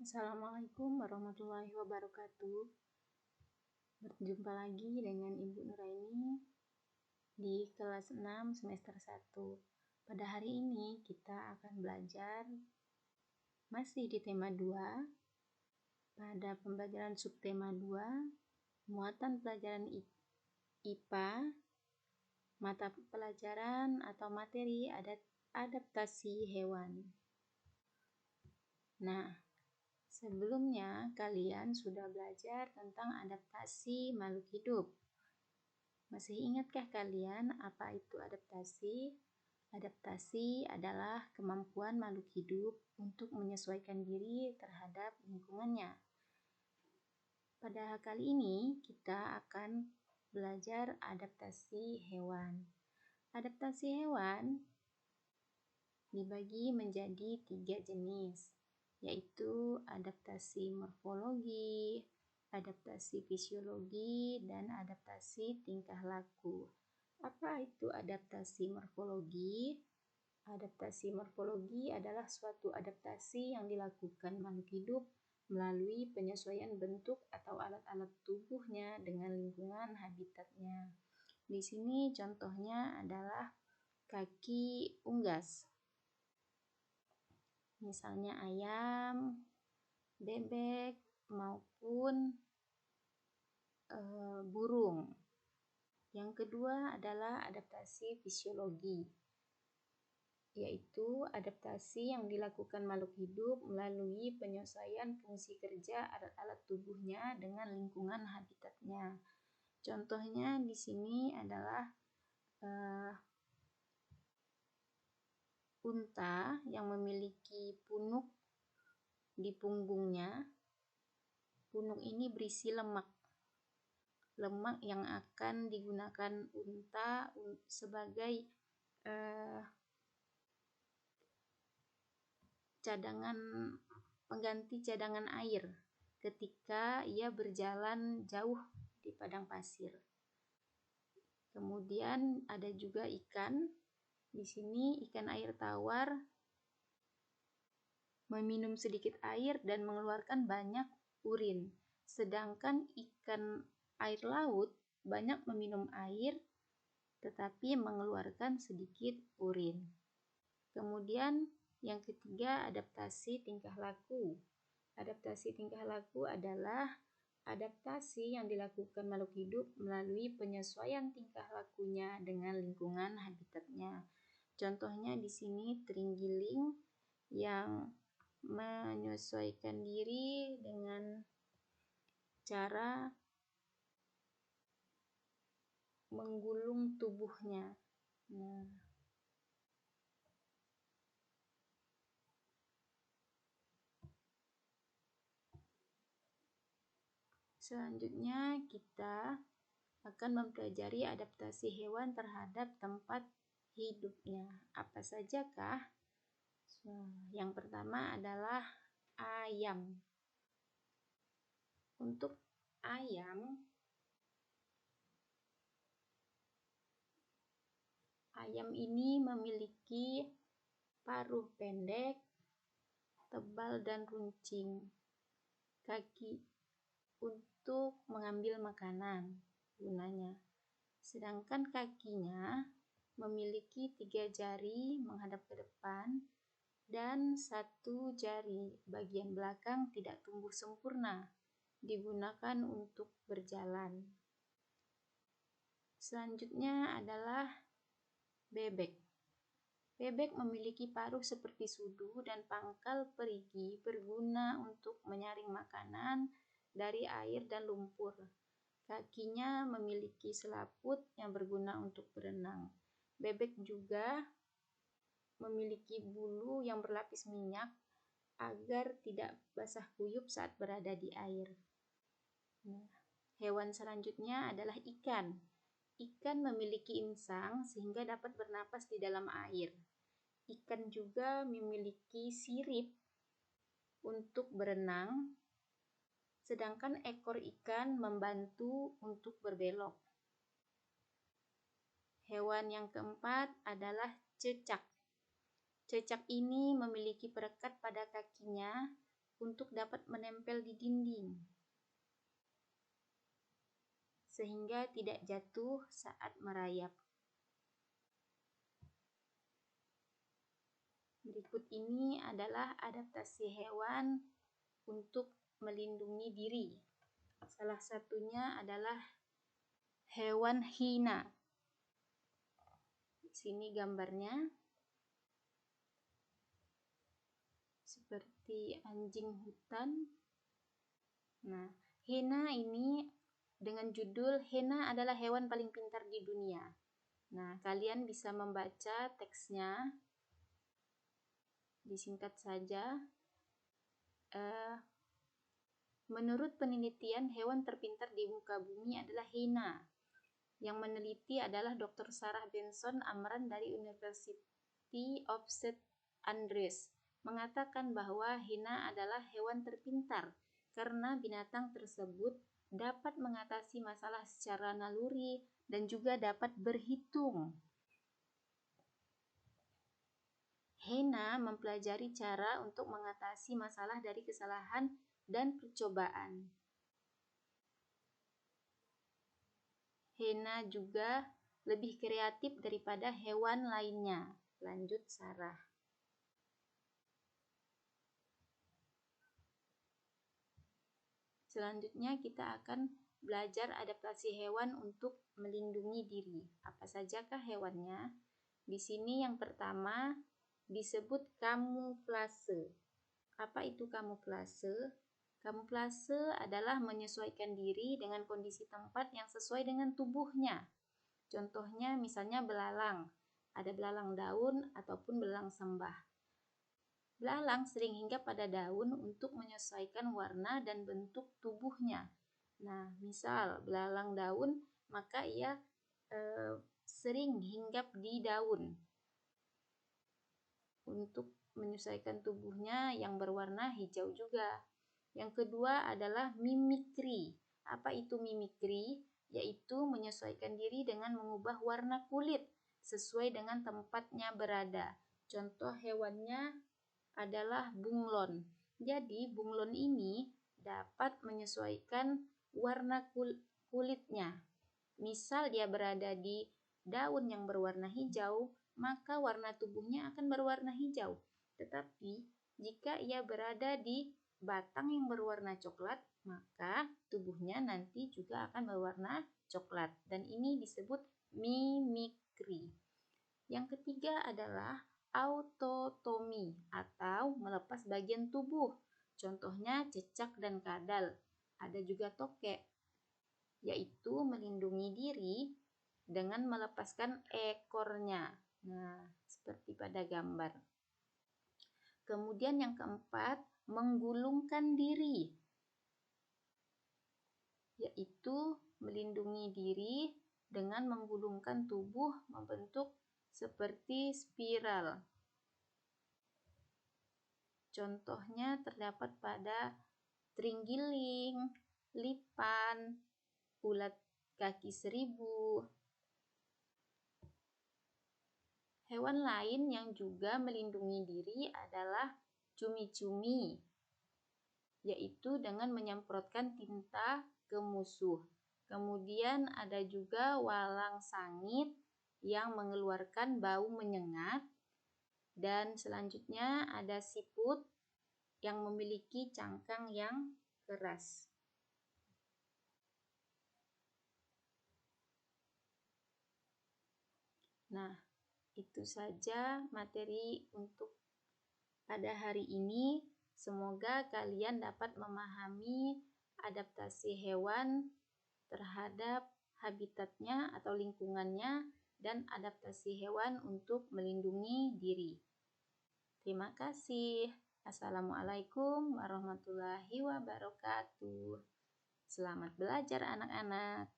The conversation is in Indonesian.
Assalamualaikum warahmatullahi wabarakatuh. Berjumpa lagi dengan Ibu Nuraini di kelas 6 semester 1. Pada hari ini kita akan belajar masih di tema 2 pada pembelajaran subtema 2, muatan pelajaran IPA, mata pelajaran atau materi adaptasi hewan. Nah, sebelumnya kalian sudah belajar tentang adaptasi makhluk hidup. Masih ingatkah kalian apa itu adaptasi? Adaptasi adalah kemampuan makhluk hidup untuk menyesuaikan diri terhadap lingkungannya. Pada kali ini kita akan belajar adaptasi hewan. Adaptasi hewan dibagi menjadi 3 jenis, yaitu adaptasi morfologi, adaptasi fisiologi, dan adaptasi tingkah laku. Apa itu adaptasi morfologi? Adaptasi morfologi adalah suatu adaptasi yang dilakukan makhluk hidup melalui penyesuaian bentuk atau alat-alat tubuhnya dengan lingkungan habitatnya. Di sini contohnya adalah kaki unggas. Misalnya ayam, bebek, maupun burung. Yang kedua adalah adaptasi fisiologi, yaitu adaptasi yang dilakukan makhluk hidup melalui penyesuaian fungsi kerja alat-alat tubuhnya dengan lingkungan habitatnya. Contohnya di sini adalah unta yang memiliki punuk di punggungnya. Punuk ini berisi lemak yang akan digunakan unta sebagai pengganti cadangan air ketika ia berjalan jauh di padang pasir. Kemudian ada juga ikan. Di sini ikan air tawar meminum sedikit air dan mengeluarkan banyak urin. Sedangkan ikan air laut banyak meminum air tetapi mengeluarkan sedikit urin. Kemudian yang ketiga, adaptasi tingkah laku. Adaptasi tingkah laku adalah adaptasi yang dilakukan makhluk hidup melalui penyesuaian tingkah lakunya dengan lingkungan habitatnya. Contohnya di sini terenggiling yang menyesuaikan diri dengan cara menggulung tubuhnya. Selanjutnya kita akan mempelajari adaptasi hewan terhadap tempat hidupnya. Apa sajakah? Yang pertama adalah ayam. Untuk ayam ini memiliki paruh pendek, tebal dan runcing. Kaki untuk mengambil makanan gunanya. Sedangkan kakinya memiliki 3 jari menghadap ke depan dan 1 jari bagian belakang tidak tumbuh sempurna, digunakan untuk berjalan. Selanjutnya adalah bebek. Bebek memiliki paruh seperti sudu dan pangkal perigi berguna untuk menyaring makanan dari air dan lumpur. Kakinya memiliki selaput yang berguna untuk berenang. Bebek juga memiliki bulu yang berlapis minyak agar tidak basah kuyup saat berada di air. Hewan selanjutnya adalah ikan. Ikan memiliki insang sehingga dapat bernapas di dalam air. Ikan juga memiliki sirip untuk berenang, sedangkan ekor ikan membantu untuk berbelok. Hewan yang keempat adalah cecak. Cecak ini memiliki perekat pada kakinya untuk dapat menempel di dinding, sehingga tidak jatuh saat merayap. Berikut ini adalah adaptasi hewan untuk melindungi diri. Salah satunya adalah hewan hina. Di sini gambarnya seperti anjing hutan. Nah, hina ini dengan judul "Hina adalah hewan paling pintar di dunia". Nah, kalian bisa membaca teksnya. Disingkat saja. Menurut penelitian, hewan terpintar di muka bumi adalah hina. Yang meneliti adalah Dr. Sarah Benson Amran dari University of St. Andrews, mengatakan bahwa hina adalah hewan terpintar karena binatang tersebut dapat mengatasi masalah secara naluri dan juga dapat berhitung. Hina mempelajari cara untuk mengatasi masalah dari kesalahan dan percobaan. Hina juga lebih kreatif daripada hewan lainnya. Lanjut Sarah. Selanjutnya kita akan belajar adaptasi hewan untuk melindungi diri. Apa sajakah hewannya? Di sini yang pertama disebut kamuflase. Apa itu kamuflase? Kamuflase adalah menyesuaikan diri dengan kondisi tempat yang sesuai dengan tubuhnya. Contohnya misalnya belalang. Ada belalang daun ataupun belalang sembah. Belalang sering hinggap pada daun untuk menyesuaikan warna dan bentuk tubuhnya. Nah, misal belalang daun, maka ia sering hinggap di daun untuk menyesuaikan tubuhnya yang berwarna hijau juga. Yang kedua adalah mimikri. Apa itu mimikri? Yaitu menyesuaikan diri dengan mengubah warna kulit sesuai dengan tempatnya berada. Contoh hewannya adalah bunglon. Jadi bunglon ini dapat menyesuaikan warna kulitnya. Misal dia berada di daun yang berwarna hijau, maka warna tubuhnya akan berwarna hijau. Tetapi jika ia berada di batang yang berwarna coklat, maka tubuhnya nanti juga akan berwarna coklat. Dan ini disebut mimikri. Yang ketiga adalah autotomi atau melepas bagian tubuh. Contohnya cecak dan kadal. Ada juga tokek, yaitu melindungi diri dengan melepaskan ekornya. Nah, seperti pada gambar. Kemudian yang keempat, menggulungkan diri, yaitu melindungi diri dengan menggulungkan tubuh membentuk seperti spiral. Contohnya terdapat pada terenggiling, lipan, ulat kaki seribu. Hewan lain yang juga melindungi diri adalah cumi-cumi, yaitu dengan menyemprotkan tinta ke musuh. Kemudian ada juga walang sangit yang mengeluarkan bau menyengat. Dan selanjutnya ada siput yang memiliki cangkang yang keras. Nah, itu saja materi untuk pada hari ini. Semoga kalian dapat memahami adaptasi hewan terhadap habitatnya atau lingkungannya dan adaptasi hewan untuk melindungi diri. Terima kasih. Assalamualaikum warahmatullahi wabarakatuh. Selamat belajar anak-anak.